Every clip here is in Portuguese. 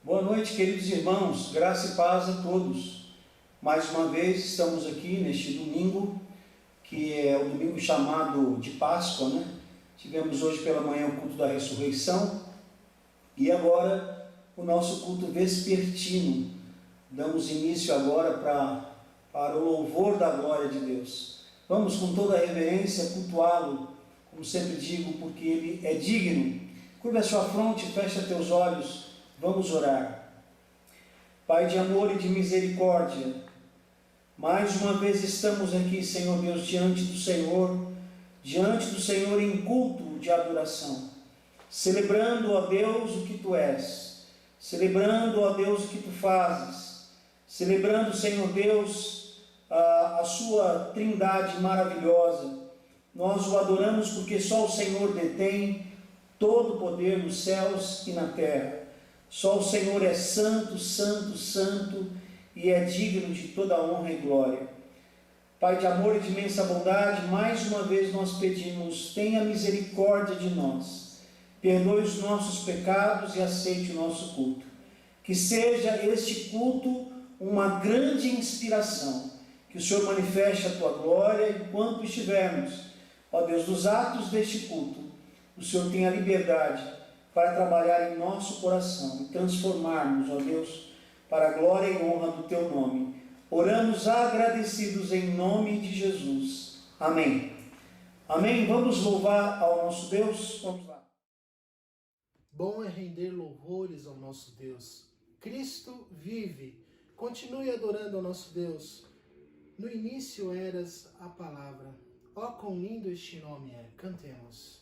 Boa noite, queridos irmãos, graça e paz a todos. Mais uma vez estamos aqui neste domingo, que é o domingo chamado de Páscoa, né? Tivemos hoje pela manhã o culto da ressurreição e agora o nosso culto vespertino. Damos início agora para o louvor da glória de Deus. Vamos com toda a reverência cultuá-lo, como sempre digo, porque Ele é digno. Curva a sua fronte, fecha teus olhos. Vamos orar. Pai de amor e de misericórdia, mais uma vez estamos aqui, Senhor Deus, diante do Senhor em culto de adoração, celebrando, ó Deus, o que Tu és, celebrando, ó Deus, o que Tu fazes, celebrando, Senhor Deus, a Sua trindade maravilhosa. Nós o adoramos porque só o Senhor detém todo o poder nos céus e na terra. Só o Senhor é santo, santo, santo e é digno de toda honra e glória. Pai de amor e de imensa bondade, mais uma vez nós pedimos, tenha misericórdia de nós, perdoe os nossos pecados e aceite o nosso culto. Que seja este culto uma grande inspiração, que o Senhor manifeste a Tua glória enquanto estivermos, ó Deus, dos atos deste culto. O Senhor tenha liberdade para trabalhar em nosso coração e transformarmos, ó Deus, para a glória e honra do Teu nome. Oramos agradecidos em nome de Jesus. Amém. Amém. Vamos louvar ao nosso Deus? Vamos lá. Bom é render louvores ao nosso Deus. Cristo vive. Continue adorando ao nosso Deus. No início eras a palavra. Ó, quão lindo este nome é. Cantemos.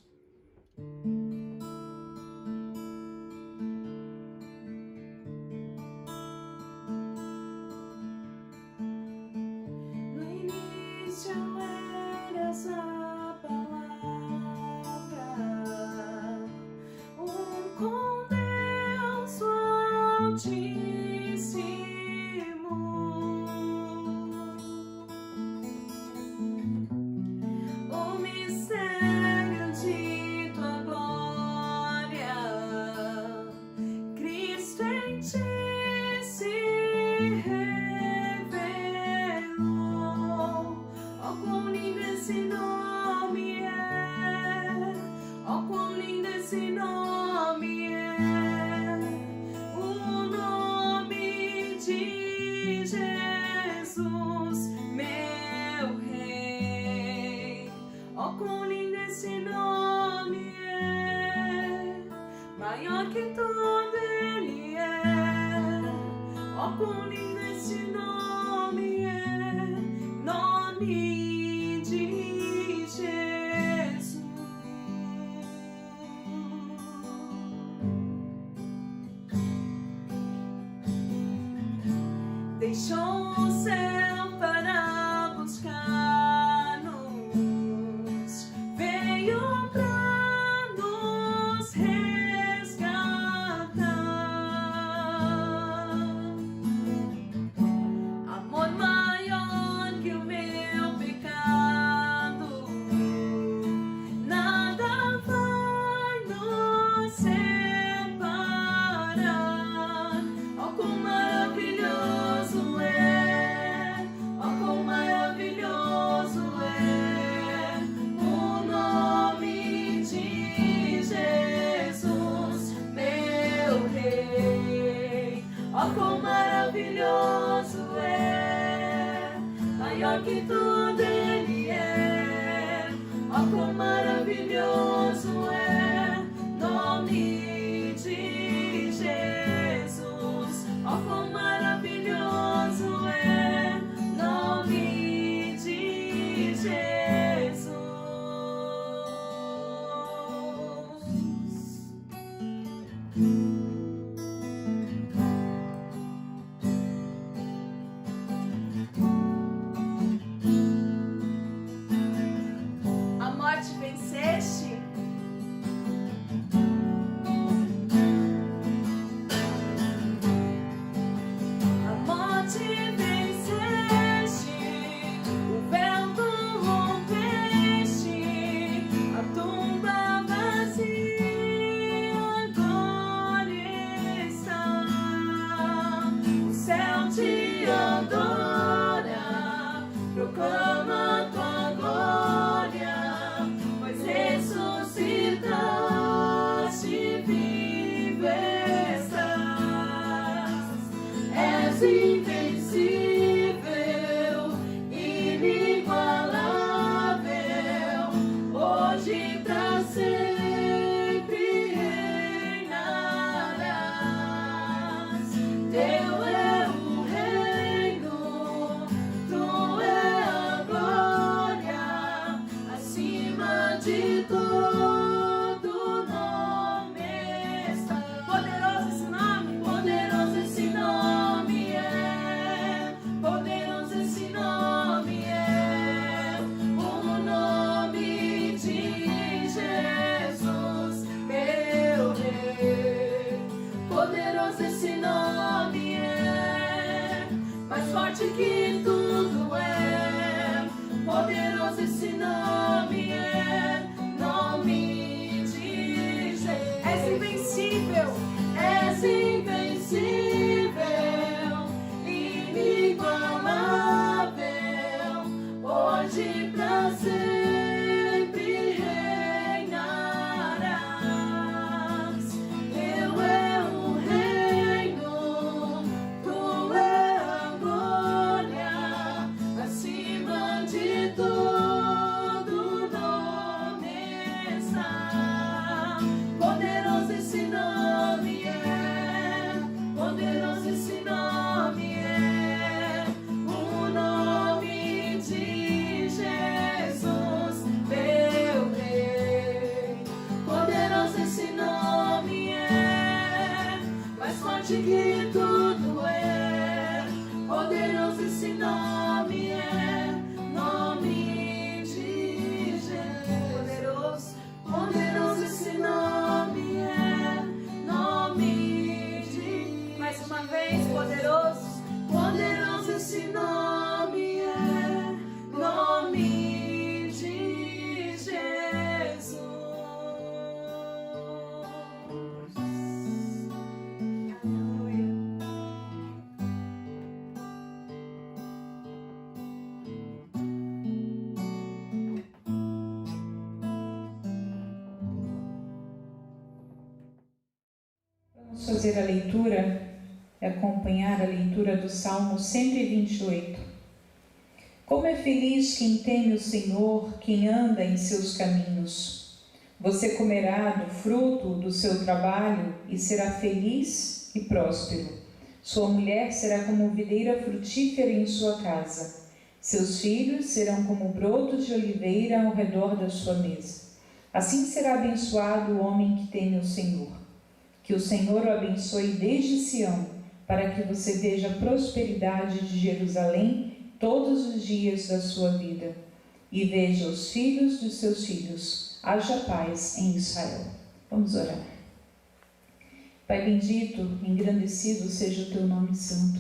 Maior que tudo Ele é, ó quão lindo esse nome é, nome de Jesus. Deixou o céu para buscar-nos, veio para nos amor maior que o meu pecado, nada vai nos separar. Ó quão maravilhoso é, ó quão maravilhoso é o nome de Jesus, meu Rei. Ó quão maravilhoso é, maior que tudo Ele é, ó quão maravilhoso é, nome de Jesus, ó quão maravilhoso é, nome de Jesus. esse nome é mais forte que tudo é. Poderoso esse nome é. Nome de Jesus. És invencível. És invencível. Inigualável. Hoje pra sempre reinarás. Teu é o reino, tua é a glória, acima de todo nome está. Poderoso esse nome é, poderoso esse nome é, o nome de Jesus, meu Rei. Poderoso esse nome é, mais forte que tudo é. Poderoso esse nome é, nome de Jesus. Poderoso, poderoso esse nome é, nome de. Mais uma vez, poderoso, poderoso esse nome é, nome de Jesus. Aleluia. Vamos fazer a leitura e acompanhar a leitura do Salmo 128. Como é feliz quem teme o Senhor, quem anda em seus caminhos. Você comerá do fruto do seu trabalho e será feliz e próspero. Sua mulher será como videira frutífera em sua casa. Seus filhos serão como brotos de oliveira ao redor da sua mesa. Assim será abençoado o homem que teme o Senhor. Que o Senhor o abençoe desde Sião, para que você veja a prosperidade de Jerusalém todos os dias da sua vida, e veja os filhos dos seus filhos. Haja paz em Israel. Vamos orar. Pai bendito, engrandecido seja o teu nome santo.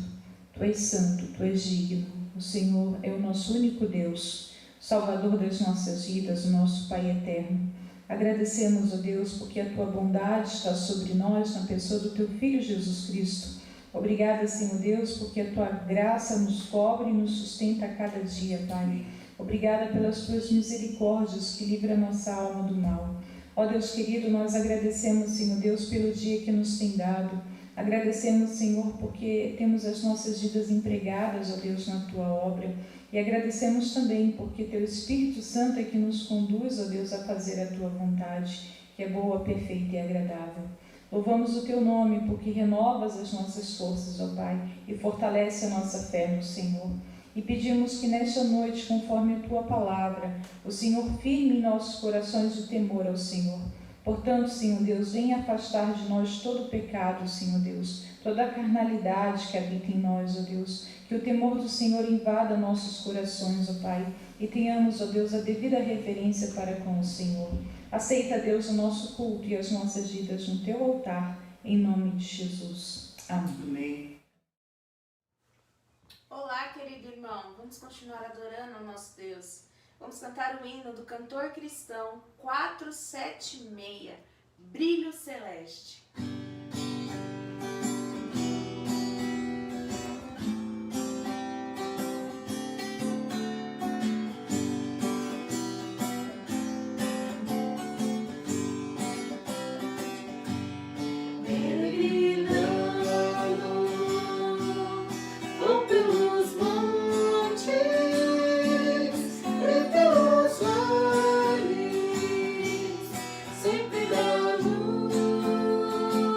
Tu és santo, tu és digno. O Senhor é o nosso único Deus, Salvador das nossas vidas, o nosso Pai eterno. Agradecemos, ó Deus, porque a tua bondade está sobre nós na pessoa do teu Filho Jesus Cristo. Obrigada, Senhor Deus, porque a tua graça nos cobre e nos sustenta a cada dia, Pai. Obrigada pelas tuas misericórdias que livram a nossa alma do mal. Ó Deus querido, nós agradecemos, Senhor Deus, pelo dia que nos tem dado. Agradecemos, Senhor, porque temos as nossas vidas empregadas, ó Deus, na tua obra. E agradecemos também porque teu Espírito Santo é que nos conduz, ó Deus, a fazer a tua vontade, que é boa, perfeita e agradável. Louvamos o teu nome porque renovas as nossas forças, ó Pai, e fortalece a nossa fé no Senhor. E pedimos que nesta noite, conforme a tua palavra, o Senhor firme em nossos corações o temor ao Senhor. Portanto, Senhor Deus, venha afastar de nós todo o pecado, Senhor Deus, toda a carnalidade que habita em nós, ó Deus. Que o temor do Senhor invada nossos corações, ó Pai, e tenhamos, ó Deus, a devida reverência para com o Senhor. Aceita, Deus, o nosso culto e as nossas vidas no teu altar, em nome de Jesus. Amém. Amém. Olá, querido irmão, vamos continuar adorando ao nosso Deus. Vamos cantar o hino do cantor cristão 476, Brilho Celeste. Sempre dá luz.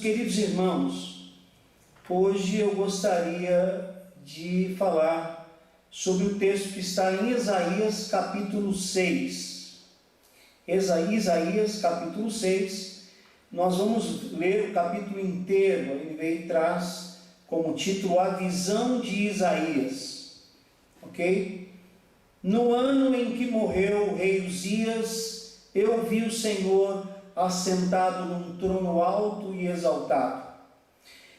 Queridos irmãos, hoje eu gostaria de falar sobre o texto que está em Isaías capítulo 6. Isaías capítulo 6, nós vamos ler o capítulo inteiro. Ele traz como título A Visão de Isaías, ok? No ano em que morreu o rei Uzias, eu vi o Senhor assentado num trono alto e exaltado,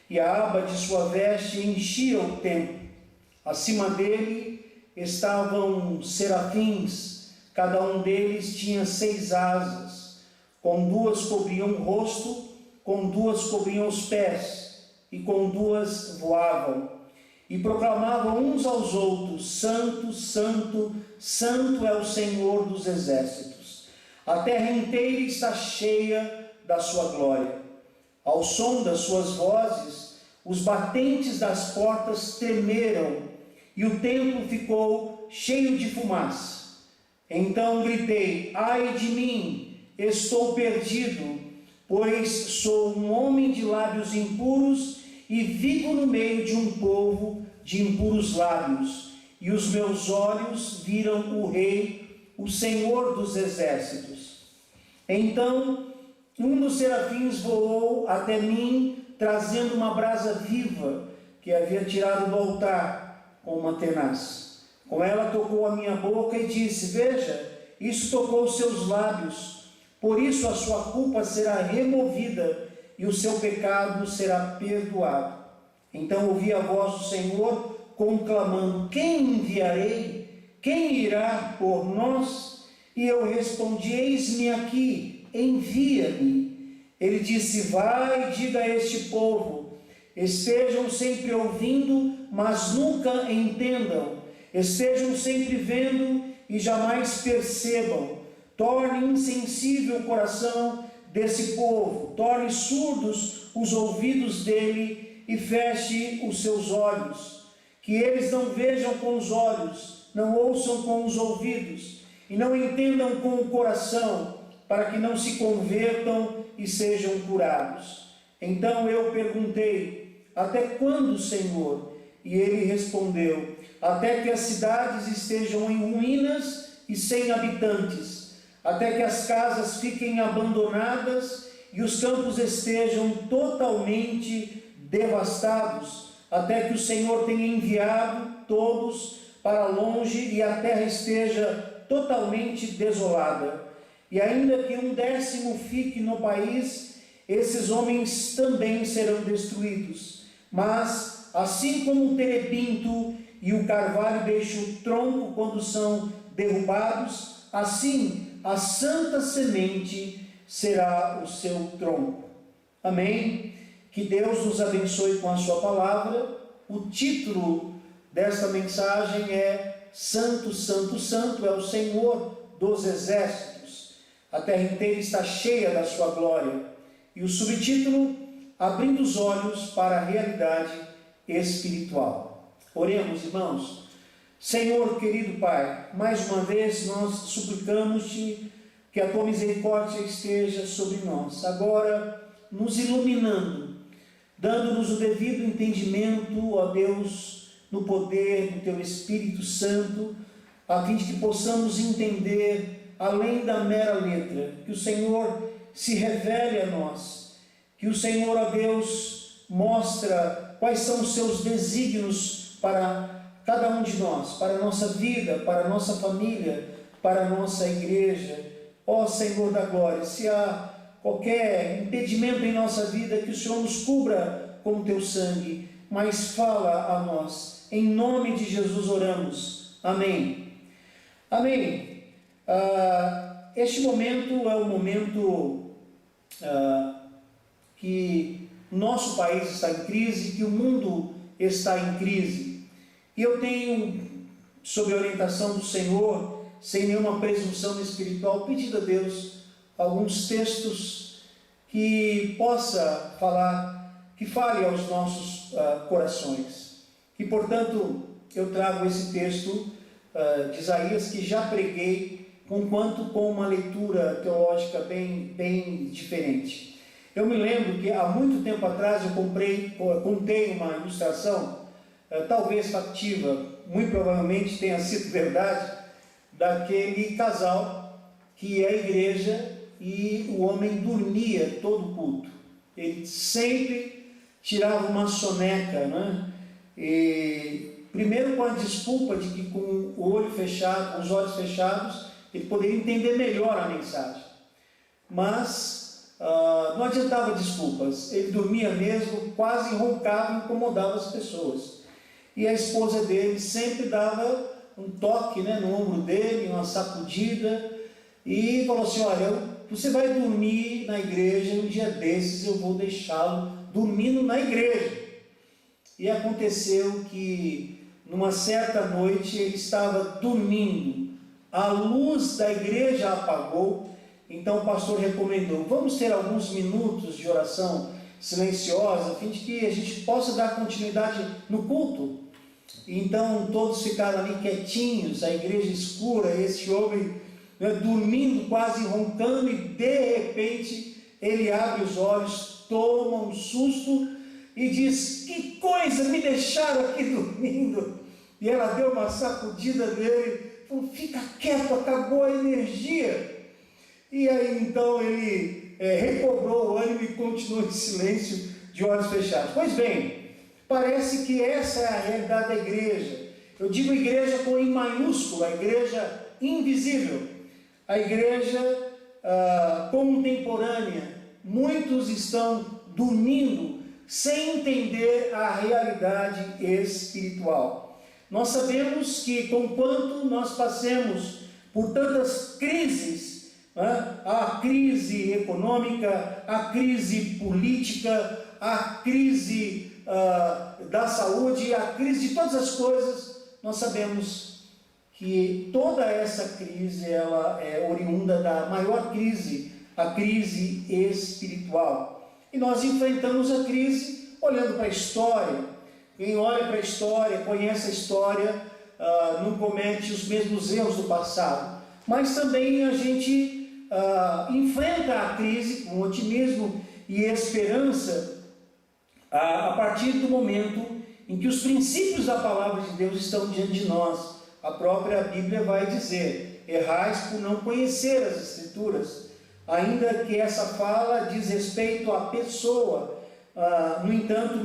e a aba de sua veste enchia o templo. Acima dele estavam serafins, cada um deles tinha 6 asas, com 2 cobriam o rosto, com 2 cobriam os pés, e com 2 voavam, e proclamavam uns aos outros: Santo, Santo, Santo é o Senhor dos exércitos. A terra inteira está cheia da sua glória. Ao som das suas vozes, os batentes das portas tremeram e o templo ficou cheio de fumaça. Então gritei: ai de mim, estou perdido, pois sou um homem de lábios impuros e vivo no meio de um povo de impuros lábios, e os meus olhos viram o Rei, o Senhor dos exércitos. Então um dos serafins voou até mim, trazendo uma brasa viva que havia tirado do altar com uma tenaz. Com ela tocou a minha boca e disse: veja, isso tocou os seus lábios, por isso a sua culpa será removida e o seu pecado será perdoado. Então ouvi a voz do Senhor conclamando: quem enviarei? Quem irá por nós? E eu respondi: eis-me aqui, envia-me. Ele disse: vai e diga a este povo: estejam sempre ouvindo, mas nunca entendam, estejam sempre vendo e jamais percebam. Torne insensível o coração desse povo, torne surdos os ouvidos dele e feche os seus olhos, que eles não vejam com os olhos, não ouçam com os ouvidos e não entendam com o coração, para que não se convertam e sejam curados. Então eu perguntei: até quando, Senhor? E ele respondeu: até que as cidades estejam em ruínas e sem habitantes, até que as casas fiquem abandonadas e os campos estejam totalmente devastados, até que o Senhor tenha enviado todos para longe e a terra esteja totalmente desolada. E ainda que 1/10 fique no país, esses homens também serão destruídos. Mas, assim como o terebinto e o carvalho deixam o tronco quando são derrubados, assim a santa semente será o seu tronco. Amém? Que Deus nos abençoe com a sua palavra. O título desta mensagem é: Santo, Santo, Santo é o Senhor dos exércitos. A terra inteira está cheia da sua glória. E o subtítulo: abrindo os olhos para a realidade espiritual. Oremos, irmãos. Senhor querido Pai, mais uma vez nós suplicamos-te que a tua misericórdia esteja sobre nós, agora nos iluminando, dando-nos o devido entendimento, ó Deus, no poder do teu Espírito Santo, a fim de que possamos entender além da mera letra, que o Senhor se revele a nós, que o Senhor, ó Deus, mostra quais são os seus desígnios para cada um de nós, para a nossa vida, para a nossa família, para a nossa igreja. Ó Senhor da glória, se há qualquer impedimento em nossa vida, que o Senhor nos cubra com o teu sangue, mas fala a nós. Em nome de Jesus oramos. Amém. Amém. Este momento é o momento que nosso país está em crise, que o mundo está em crise. E eu tenho, sob a orientação do Senhor, sem nenhuma presunção espiritual, pedido a Deus alguns textos que possa falar, que fale aos nossos corações. E, portanto, eu trago esse texto de Isaías, que já preguei, conquanto com uma leitura teológica bem diferente. Eu me lembro que há muito tempo atrás eu contei uma ilustração, talvez factiva, muito provavelmente tenha sido verdade, daquele casal que ia à igreja e o homem dormia todo o culto. Ele sempre tirava uma soneca, né? E, primeiro com a desculpa de que com o olho fechado, com os olhos fechados, ele poderia entender melhor a mensagem. Mas não adiantava desculpas, ele dormia mesmo, quase roncava e incomodava as pessoas. E a esposa dele sempre dava um toque, né, no ombro dele, uma sacudida, e falou assim: olha, você vai dormir na igreja, um dia desses eu vou deixá-lo dormindo na igreja. E aconteceu que numa certa noite ele estava dormindo, a luz da igreja apagou, então o pastor recomendou: vamos ter alguns minutos de oração silenciosa, a fim de que a gente possa dar continuidade no culto. Então todos ficaram ali quietinhos, a igreja escura, esse homem, né, dormindo, quase roncando, e de repente ele abre os olhos, toma um susto e diz: que coisa, me deixaram aqui dormindo. E ela deu uma sacudida nele, falou: fica quieto, acabou a energia. E aí então ele recobrou o ânimo e continuou em silêncio, de olhos fechados. Pois bem, parece que essa é a realidade da igreja. Eu digo igreja com I maiúsculo, a igreja invisível, a igreja contemporânea. Muitos estão dormindo sem entender a realidade espiritual. Nós sabemos que, conquanto nós passemos por tantas crises, a crise econômica, a crise política, a crise da saúde, a crise de todas as coisas, nós sabemos que toda essa crise ela é oriunda da maior crise, a crise espiritual. E nós enfrentamos a crise olhando para a história. Quem olha para a história, conhece a história, não comete os mesmos erros do passado. Mas também a gente enfrenta a crise com otimismo e esperança a partir do momento em que os princípios da palavra de Deus estão diante de nós. A própria Bíblia vai dizer: errais por não conhecer as Escrituras, ainda que essa fala diz respeito à pessoa. No entanto,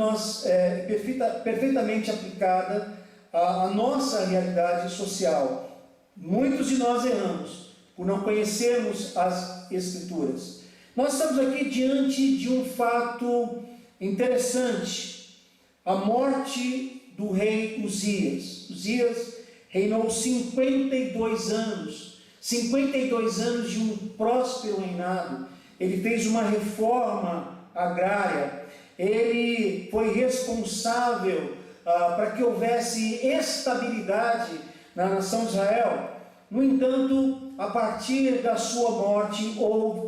perfeitamente aplicada à nossa realidade social. Muitos de nós erramos por não conhecermos as Escrituras. Nós estamos aqui diante de um fato interessante: a morte do rei Uzias. Uzias reinou 52 anos de um próspero reinado. Ele fez uma reforma agrária, ele foi responsável para que houvesse estabilidade na nação de Israel. No entanto, a partir da sua morte,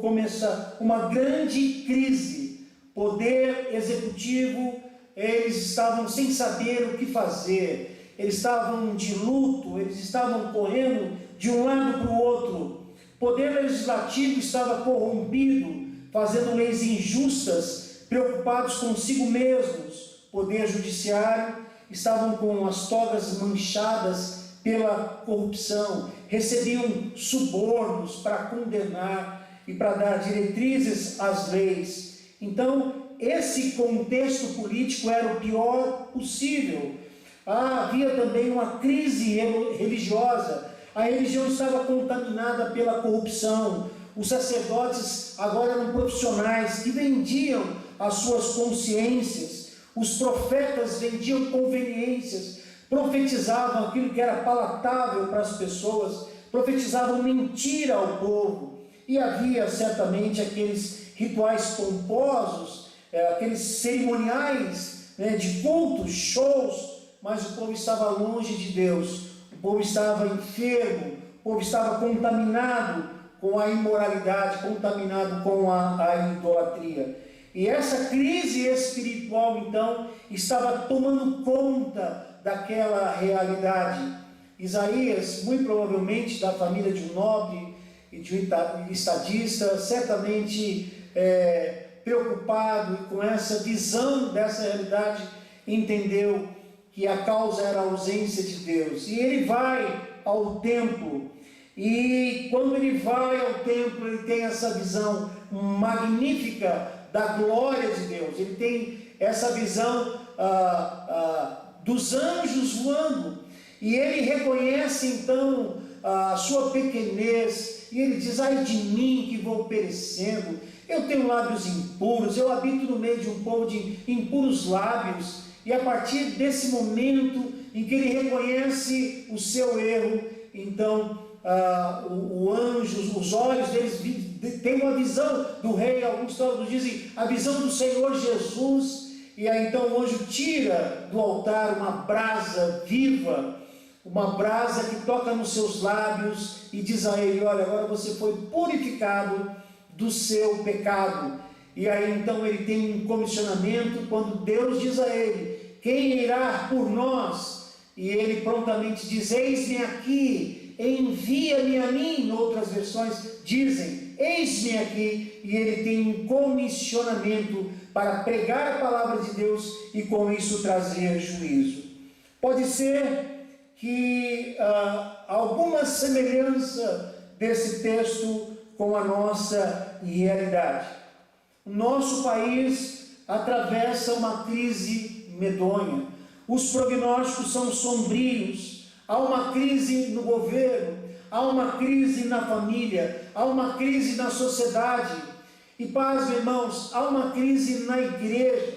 começa uma grande crise. Poder executivo, eles estavam sem saber o que fazer. eles estavam de luto, eles estavam correndo de um lado para o outro. O poder legislativo estava corrompido, fazendo leis injustas, preocupados consigo mesmos. O poder judiciário estavam com as togas manchadas pela corrupção, recebiam subornos para condenar e para dar diretrizes às leis. Então, esse contexto político era o pior possível. Havia também uma crise religiosa. A religião estava contaminada pela corrupção. Os sacerdotes agora eram profissionais que vendiam as suas consciências. Os profetas vendiam conveniências, profetizavam aquilo que era palatável para as pessoas, profetizavam mentira ao povo. E havia certamente aqueles rituais pomposos, aqueles cerimoniais, de cultos, shows, mas o povo estava longe de Deus, o povo estava enfermo, o povo estava contaminado com a imoralidade, contaminado com a idolatria. E essa crise espiritual, então, estava tomando conta daquela realidade. Isaías, muito provavelmente da família de um nobre e de um estadista, certamente preocupado e com essa visão dessa realidade, entendeu que a causa era a ausência de Deus. E ele vai ao templo, e quando ele vai ao templo, ele tem essa visão magnífica da glória de Deus. Ele tem essa visão dos anjos voando, e ele reconhece então a sua pequenez, e ele diz: ai de mim que vou perecendo, eu tenho lábios impuros, eu habito no meio de um povo de impuros lábios. E a partir desse momento em que ele reconhece o seu erro, então o anjo, os olhos deles têm uma visão do rei. Alguns teólogos dizem a visão do Senhor Jesus. E aí então o anjo tira do altar uma brasa viva, uma brasa que toca nos seus lábios e diz a ele: olha, agora você foi purificado do seu pecado. E aí então ele tem um comissionamento, quando Deus diz a ele: quem irá por nós? E ele prontamente diz: eis-me aqui, envia-me a mim. Outras versões dizem: eis-me aqui. E ele tem um comissionamento para pregar a palavra de Deus e com isso trazer juízo. Pode ser que alguma semelhança desse texto com a nossa realidade. O nosso país atravessa uma crise medonha, os prognósticos são sombrios, há uma crise no governo, há uma crise na família, há uma crise na sociedade, e pasme, irmãos, há uma crise na igreja,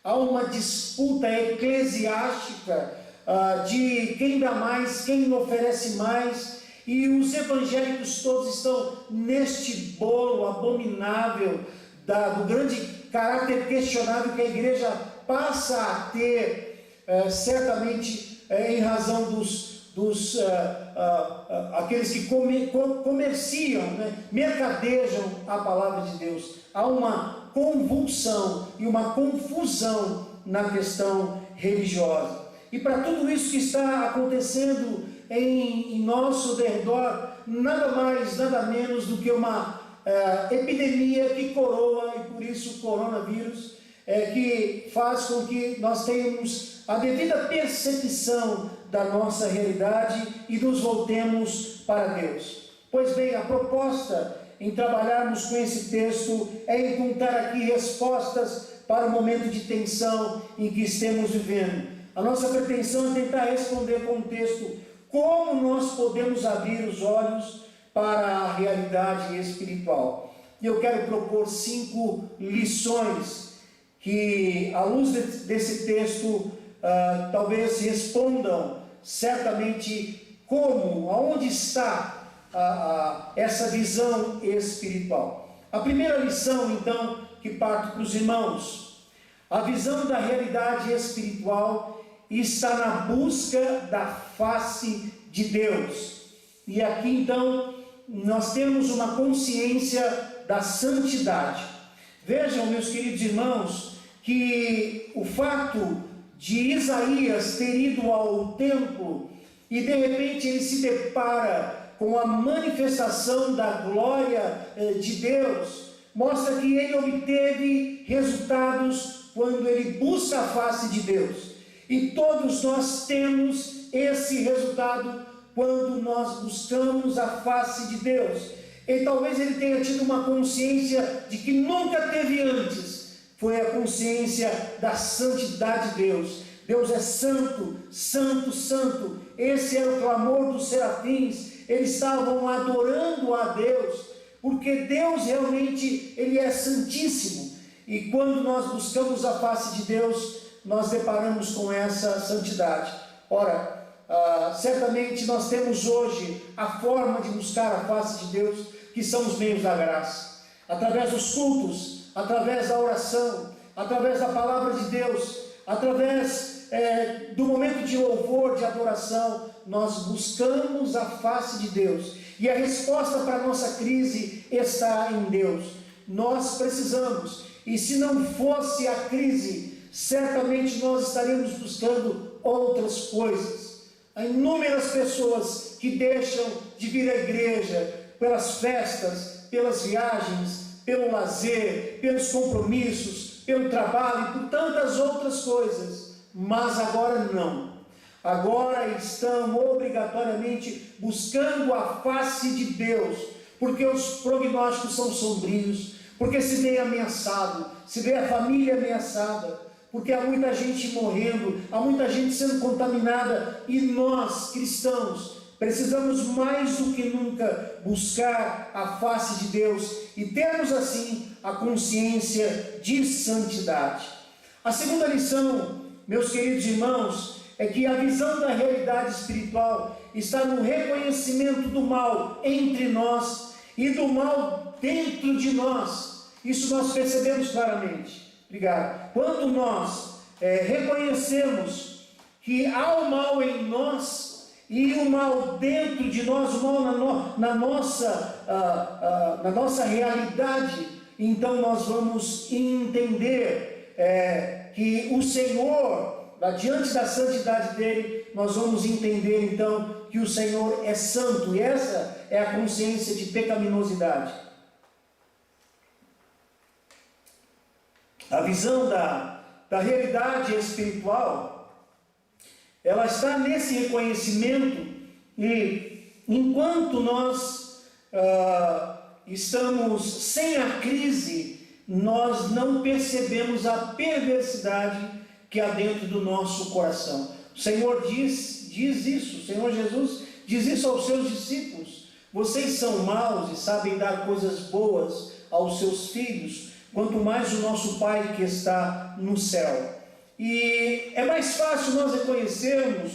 há uma disputa eclesiástica de quem dá mais, quem oferece mais, e os evangélicos todos estão neste bolo abominável do grande caráter questionável que a igreja passa a ter, certamente em razão aqueles que comerciam, mercadejam a palavra de Deus. Há uma convulsão e uma confusão na questão religiosa. E para tudo isso que está acontecendo em nosso redor, nada mais, nada menos do que uma epidemia que coroa, e por isso o coronavírus, que faz com que nós tenhamos a devida percepção da nossa realidade e nos voltemos para Deus. Pois bem, a proposta em trabalharmos com esse texto é encontrar aqui respostas para o momento de tensão em que estamos vivendo. A nossa pretensão é tentar responder com o texto como nós podemos abrir os olhos para a realidade espiritual. E eu quero propor 5 lições que, à luz desse texto, talvez respondam certamente como, aonde está essa visão espiritual. A primeira lição, então, que parte para os irmãos: a visão da realidade espiritual está na busca da face de Deus. E aqui, então, nós temos uma consciência da santidade. Vejam, meus queridos irmãos, que o fato de Isaías ter ido ao templo e de repente ele se depara com a manifestação da glória de Deus, mostra que ele obteve resultados quando ele busca a face de Deus. E todos nós temos esse resultado quando nós buscamos a face de Deus. E talvez ele tenha tido uma consciência de que nunca teve antes, foi a consciência da santidade de Deus. Deus é santo, santo, santo. Esse era o clamor dos serafins. Eles estavam adorando a Deus, porque Deus realmente, Ele é santíssimo. E quando nós buscamos a face de Deus, nós deparamos com essa santidade. Ora, certamente nós temos hoje a forma de buscar a face de Deus, que são os meios da graça, através dos cultos, através da oração, através da palavra de Deus, através do momento de louvor, de adoração. Nós buscamos a face de Deus, e a resposta para a nossa crise está em Deus. Nós precisamos, e se não fosse a crise, certamente nós estaríamos buscando outras coisas. Há inúmeras pessoas que deixam de vir à igreja pelas festas, pelas viagens, pelo lazer, pelos compromissos, pelo trabalho e por tantas outras coisas, mas agora não. Agora estão obrigatoriamente buscando a face de Deus, porque os prognósticos são sombrios, porque se vê ameaçado, se vê a família ameaçada, porque há muita gente morrendo, há muita gente sendo contaminada, e nós, cristãos, precisamos mais do que nunca buscar a face de Deus e termos assim a consciência de santidade. A segunda lição, meus queridos irmãos, é que a visão da realidade espiritual está no reconhecimento do mal entre nós e do mal dentro de nós. Isso nós percebemos claramente. Obrigado. Quando nós reconhecemos que há o mal em nós e o mal dentro de nós, o mal na nossa realidade, então nós vamos entender que o Senhor, diante da santidade dele, nós vamos entender então que o Senhor é santo, e essa é a consciência de pecaminosidade. A visão da realidade espiritual, ela está nesse reconhecimento, e enquanto nós estamos sem a crise, nós não percebemos a perversidade que há dentro do nosso coração. O Senhor diz isso, o Senhor Jesus diz isso aos seus discípulos: vocês são maus e sabem dar coisas boas aos seus filhos, quanto mais o nosso Pai que está no céu. E é mais fácil nós reconhecermos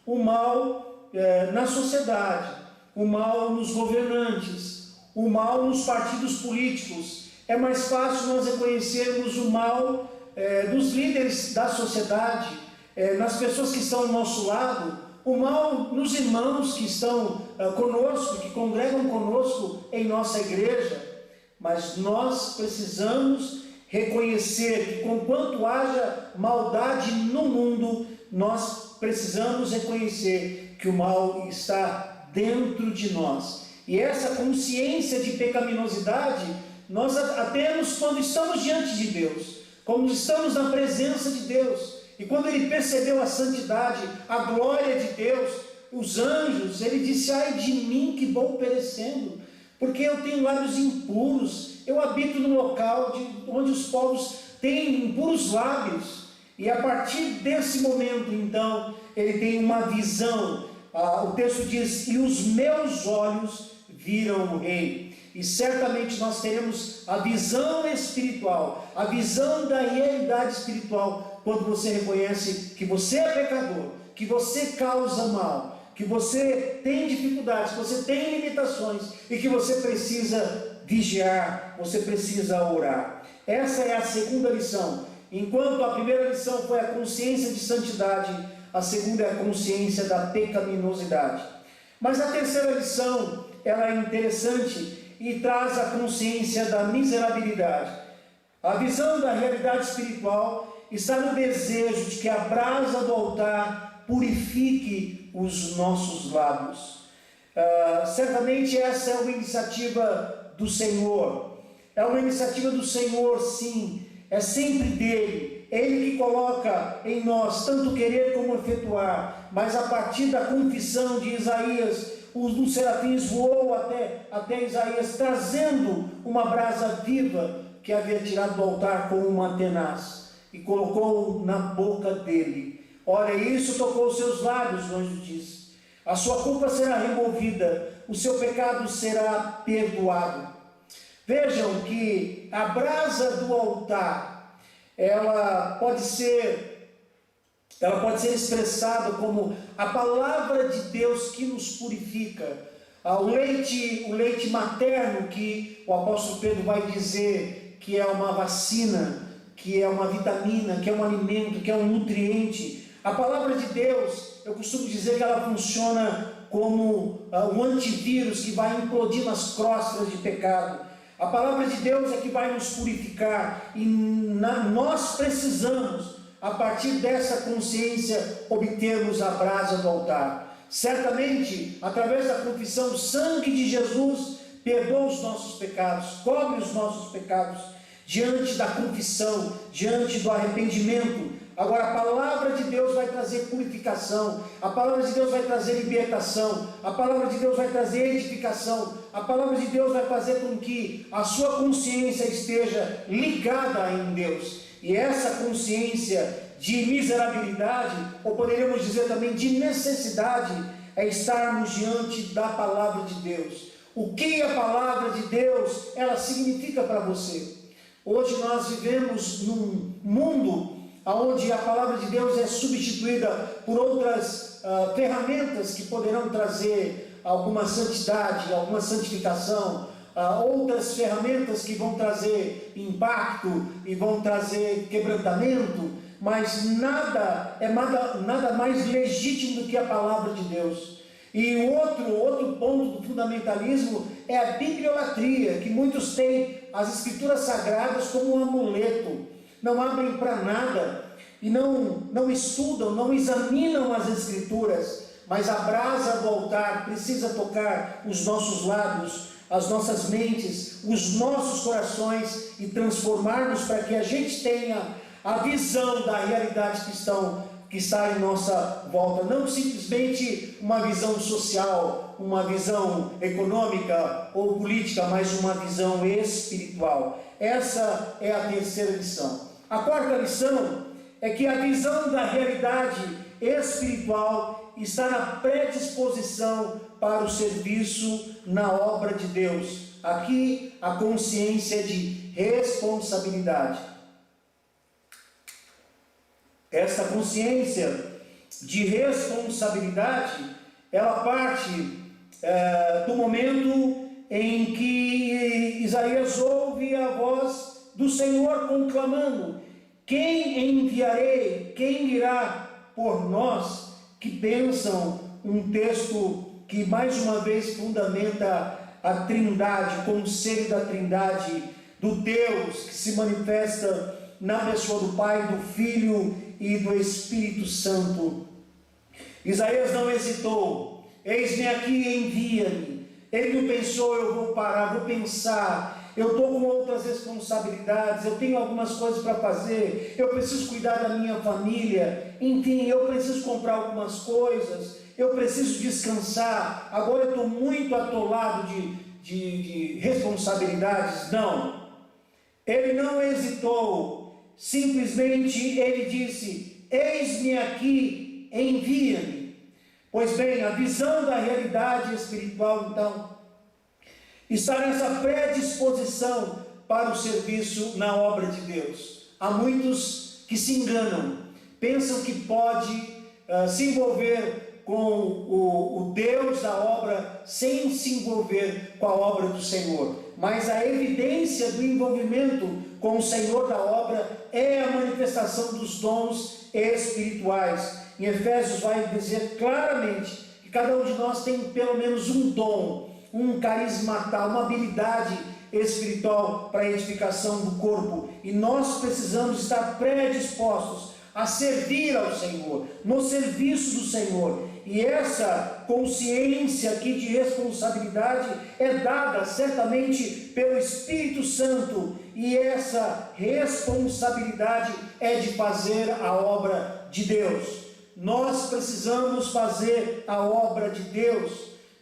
o mal na sociedade, o mal nos governantes, o mal nos partidos políticos. É mais fácil nós reconhecermos o mal dos líderes da sociedade, nas pessoas que estão ao nosso lado, o mal nos irmãos que estão conosco, que congregam conosco em nossa igreja. Mas nós precisamos reconhecer que, conquanto haja maldade no mundo, nós precisamos reconhecer que o mal está dentro de nós. E essa consciência de pecaminosidade nós a temos quando estamos diante de Deus, quando estamos na presença de Deus. E quando ele percebeu a santidade, a glória de Deus, os anjos, ele disse: ai de mim que vou perecendo, porque eu tenho lábios impuros, eu habito no local onde os povos têm impuros lábios. E a partir desse momento, então, ele tem uma visão. O texto diz: e os meus olhos viram o Rei. E certamente nós teremos a visão espiritual, a visão da realidade espiritual, quando você reconhece que você é pecador, que você causa mal, que você tem dificuldades, que você tem limitações e que você precisa vigiar, você precisa orar. Essa é a segunda lição. Enquanto a primeira lição foi a consciência de santidade, a segunda é a consciência da pecaminosidade. Mas a terceira lição, ela é interessante e traz a consciência da miserabilidade. A visão da realidade espiritual está no desejo de que a brasa do altar purifique os nossos lábios. Certamente essa é uma iniciativa do Senhor. É uma iniciativa do Senhor, sim. É sempre dele. É Ele que coloca em nós tanto querer como efetuar. Mas a partir da confissão de Isaías, os serafins voou até Isaías, trazendo uma brasa viva que havia tirado do altar com uma tenaz e colocou na boca dele. Olha, isso tocou os seus lábios, o anjo disse. A sua culpa será removida, o seu pecado será perdoado. Vejam que a brasa do altar, ela pode ser expressada como a palavra de Deus que nos purifica. O leite materno, que o apóstolo Pedro vai dizer que é uma vacina, que é uma vitamina, que é um alimento, que é um nutriente. A palavra de Deus, eu costumo dizer que ela funciona como um antivírus que vai implodir nas crostas de pecado. A palavra de Deus é que vai nos purificar e nós precisamos, a partir dessa consciência, obtermos a brasa do altar. Certamente, através da confissão, o sangue de Jesus perdoa os nossos pecados, cobre os nossos pecados, diante da confissão, diante do arrependimento. Agora, a palavra de Deus vai trazer purificação, a palavra de Deus vai trazer libertação, a palavra de Deus vai trazer edificação, a palavra de Deus vai fazer com que a sua consciência esteja ligada em Deus. E essa consciência de miserabilidade, ou poderíamos dizer também de necessidade, é estarmos diante da palavra de Deus. O que a palavra de Deus, ela significa para você? Hoje nós vivemos num mundo onde a palavra de Deus é substituída por outras ferramentas que poderão trazer alguma santidade, alguma santificação, outras ferramentas que vão trazer impacto e vão trazer quebrantamento, mas nada mais legítimo do que a palavra de Deus. E o outro ponto do fundamentalismo é a bibliolatria, que muitos têm as escrituras sagradas como um amuleto, não abrem para nada e não estudam, não examinam as escrituras, mas a brasa do altar precisa tocar os nossos lábios, as nossas mentes, os nossos corações e transformar-nos para que a gente tenha a visão da realidade que está em nossa volta, não simplesmente uma visão social, uma visão econômica ou política, mas uma visão espiritual. Essa é a terceira lição. A quarta lição é que a visão da realidade espiritual está na predisposição para o serviço na obra de Deus. Aqui a consciência de responsabilidade. Essa consciência de responsabilidade, ela parte do momento em que Isaías ouve a voz do Senhor conclamando: quem enviarei? Quem irá por nós? Que pensam um texto que mais uma vez fundamenta a Trindade, o conselho da Trindade, do Deus que se manifesta na pessoa do Pai, do Filho e do Espírito Santo. Isaías não hesitou: eis-me aqui, envia-me. Ele não pensou: eu vou parar, vou pensar, eu estou com outras responsabilidades, eu tenho algumas coisas para fazer, eu preciso cuidar da minha família, enfim, eu preciso comprar algumas coisas, eu preciso descansar, agora eu estou muito atolado de responsabilidades. Não, ele não hesitou, simplesmente ele disse: eis-me aqui, envia-me. Pois bem, a visão da realidade espiritual, então, está nessa predisposição para o serviço na obra de Deus. Há muitos que se enganam, pensam que pode se envolver com o Deus da obra sem se envolver com a obra do Senhor. Mas a evidência do envolvimento com o Senhor da obra é a manifestação dos dons espirituais. Em Efésios vai dizer claramente que cada um de nós tem pelo menos um dom, um carisma, uma habilidade espiritual para a edificação do corpo. E nós precisamos estar predispostos a servir ao Senhor, no serviço do Senhor. E essa consciência aqui de responsabilidade é dada certamente pelo Espírito Santo, e essa responsabilidade é de fazer a obra de Deus. Nós precisamos fazer a obra de Deus.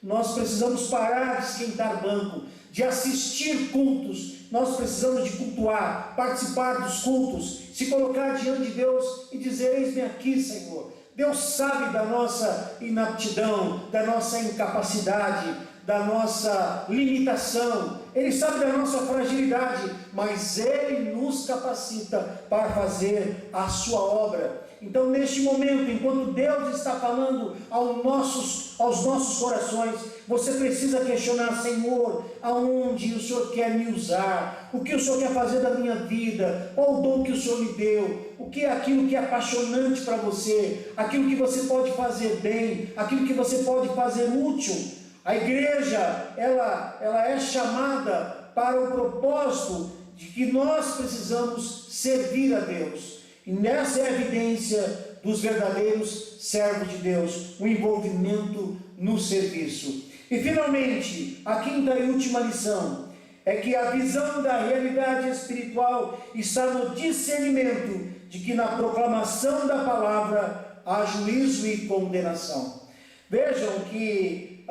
Nós precisamos parar de esquentar banco, de assistir cultos. Nós precisamos de cultuar, participar dos cultos, se colocar diante de Deus e dizer: eis-me aqui, Senhor. Deus sabe da nossa inaptidão, da nossa incapacidade, da nossa limitação. Ele sabe da nossa fragilidade, mas Ele nos capacita para fazer a sua obra. Então, neste momento, enquanto Deus está falando aos nossos corações, você precisa questionar: Senhor, aonde o Senhor quer me usar? O que o Senhor quer fazer da minha vida? Qual o dom que o Senhor me deu? O que é aquilo que é apaixonante para você? Aquilo que você pode fazer bem? Aquilo que você pode fazer útil? A igreja, ela é chamada para o propósito de que nós precisamos servir a Deus. E nessa é a evidência dos verdadeiros servos de Deus, o envolvimento no serviço. E finalmente, a quinta e última lição é que a visão da realidade espiritual está no discernimento de que na proclamação da palavra há juízo e condenação. Vejam que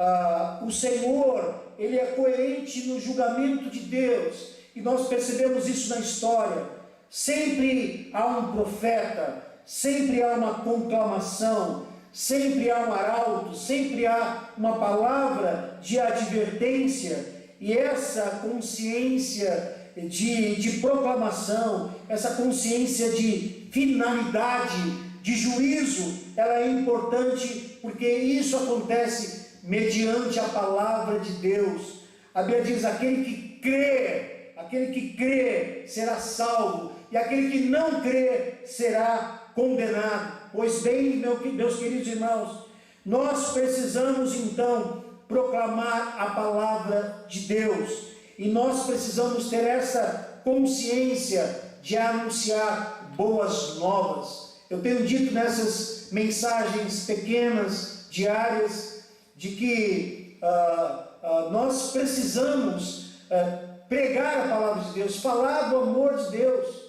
o Senhor, Ele é coerente no julgamento de Deus, e nós percebemos isso na história. Sempre há um profeta, sempre há uma conclamação, sempre há um arauto, sempre há uma palavra de advertência, e essa consciência de proclamação, essa consciência de finalidade, de juízo, ela é importante, porque isso acontece mediante a palavra de Deus. A Bíblia diz: aquele que crê será salvo, e aquele que não crê será condenado. Pois bem, meus queridos irmãos, nós precisamos então proclamar a palavra de Deus, e nós precisamos ter essa consciência de anunciar boas novas. Eu tenho dito nessas mensagens pequenas, diárias, de que nós precisamos pregar a palavra de Deus, falar do amor de Deus.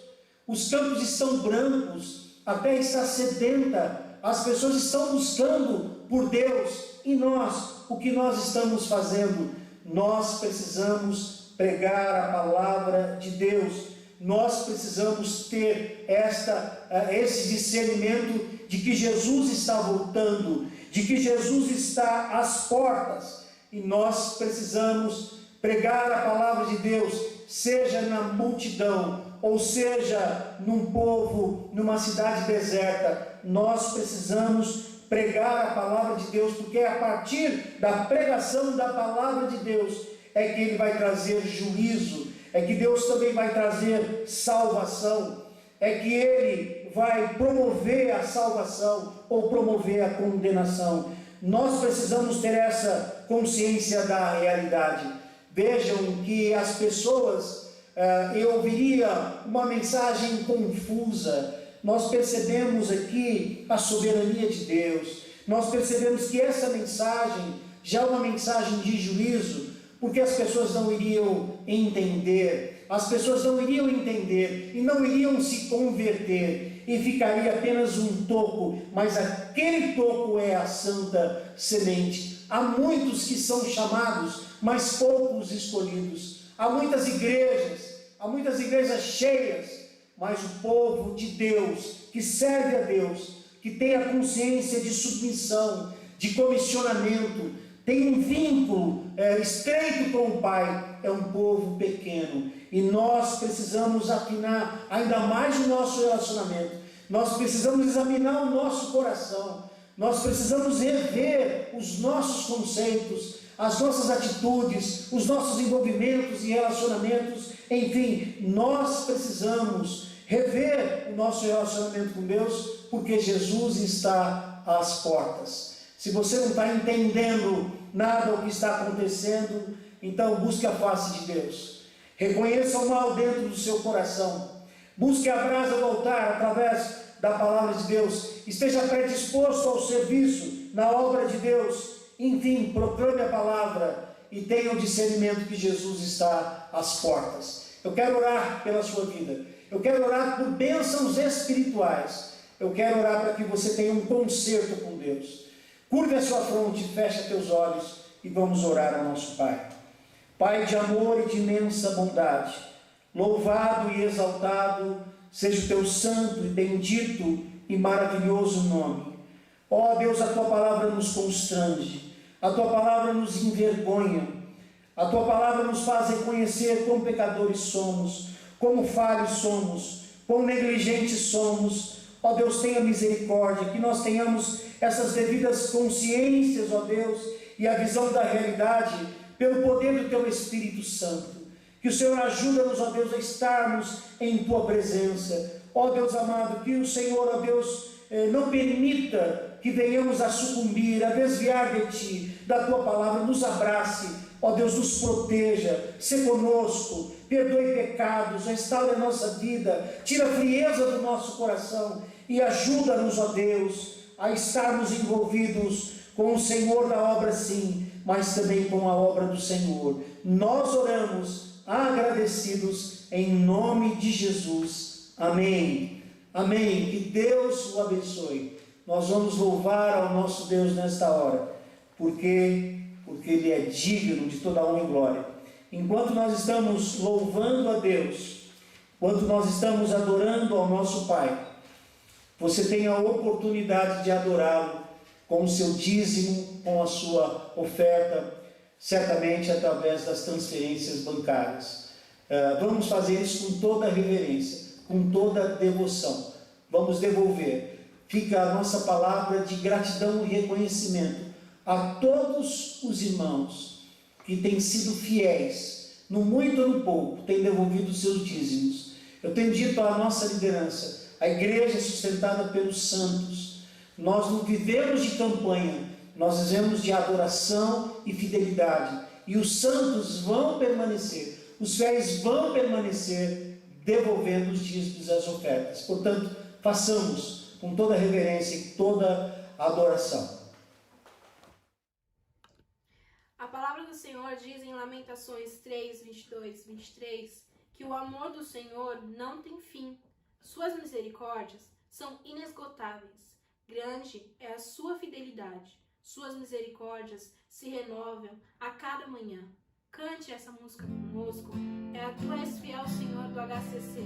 Os campos estão brancos, a terra está sedenta, as pessoas estão buscando por Deus, e nós, o que nós estamos fazendo? Nós precisamos pregar a palavra de Deus. Nós precisamos ter esse discernimento de que Jesus está voltando, de que Jesus está às portas, e nós precisamos pregar a palavra de Deus, seja na multidão, ou seja num povo, numa cidade deserta. Nós precisamos pregar a palavra de Deus, porque é a partir da pregação da palavra de Deus é que Ele vai trazer juízo, é que Deus também vai trazer salvação, é que Ele vai promover a salvação ou promover a condenação. Nós precisamos ter essa consciência da realidade. Vejam que as pessoas, eu ouviria uma mensagem confusa. Nós percebemos aqui a soberania de Deus, nós percebemos que essa mensagem já é uma mensagem de juízo, porque as pessoas não iriam entender, e não iriam se converter, e ficaria apenas um toco, mas aquele toco é a santa semente. Há muitos que são chamados, mas poucos escolhidos. Há muitas igrejas cheias, mas o povo de Deus, que serve a Deus, que tem a consciência de submissão, de comissionamento, tem um vínculo estreito com o Pai, é um povo pequeno. E nós precisamos afinar ainda mais o nosso relacionamento. Nós precisamos examinar o nosso coração. Nós precisamos rever os nossos conceitos, as nossas atitudes, os nossos envolvimentos e relacionamentos. Enfim, nós precisamos rever o nosso relacionamento com Deus, porque Jesus está às portas. Se você não está entendendo nada do que está acontecendo, então busque a face de Deus. Reconheça o mal dentro do seu coração. Busque a brasa do altar através da palavra de Deus. Esteja predisposto ao serviço na obra de Deus. Enfim, proclame a palavra e tenha o discernimento que Jesus está às portas. Eu quero orar pela sua vida. Eu quero orar por bênçãos espirituais. Eu quero orar para que você tenha um concerto com Deus. Curve a sua fronte, fecha teus olhos e vamos orar ao nosso Pai. Pai de amor e de imensa bondade, louvado e exaltado seja o teu santo e bendito e maravilhoso nome. Ó Deus, a tua palavra nos constrange, a tua palavra nos envergonha, a tua palavra nos faz reconhecer quão pecadores somos, como falhos somos, quão negligentes somos. Ó Deus, tenha misericórdia, que nós tenhamos essas devidas consciências, ó Deus, e a visão da realidade pelo poder do teu Espírito Santo. Que o Senhor ajuda-nos, ó Deus, a estarmos em tua presença. Ó Deus amado, que o Senhor, ó Deus, não permita que venhamos a sucumbir, a desviar de ti, da tua palavra. Nos abrace, ó Deus, nos proteja, se conosco, perdoe pecados, restaure a nossa vida, tira a frieza do nosso coração e ajuda-nos, ó Deus, a estarmos envolvidos com o Senhor na obra, sim, mas também com a obra do Senhor. Nós oramos agradecidos em nome de Jesus. Amém. Amém. Que Deus o abençoe. Nós vamos louvar ao nosso Deus nesta hora, porque Ele é digno de toda a honra e glória. Enquanto nós estamos louvando a Deus, enquanto nós estamos adorando ao nosso Pai, você tem a oportunidade de adorá-lo com o seu dízimo, com a sua oferta, certamente através das transferências bancárias. Vamos fazer isso com toda reverência, com toda devoção. Vamos devolver. Fica a nossa palavra de gratidão e reconhecimento a todos os irmãos que têm sido fiéis, no muito ou no pouco, têm devolvido os seus dízimos. Eu tenho dito à nossa liderança, a igreja é sustentada pelos santos. Nós não vivemos de campanha, nós vivemos de adoração e fidelidade. E os santos vão permanecer, os fiéis vão permanecer devolvendo os dízimos e as ofertas. Portanto, façamos com toda reverência e toda adoração. A palavra do Senhor diz em Lamentações 3, 22, 23, que o amor do Senhor não tem fim. Suas misericórdias são inesgotáveis. Grande é a sua fidelidade. Suas misericórdias se renovam a cada manhã. Cante essa música conosco. É a Tu És Fiel, Senhor, do HCC.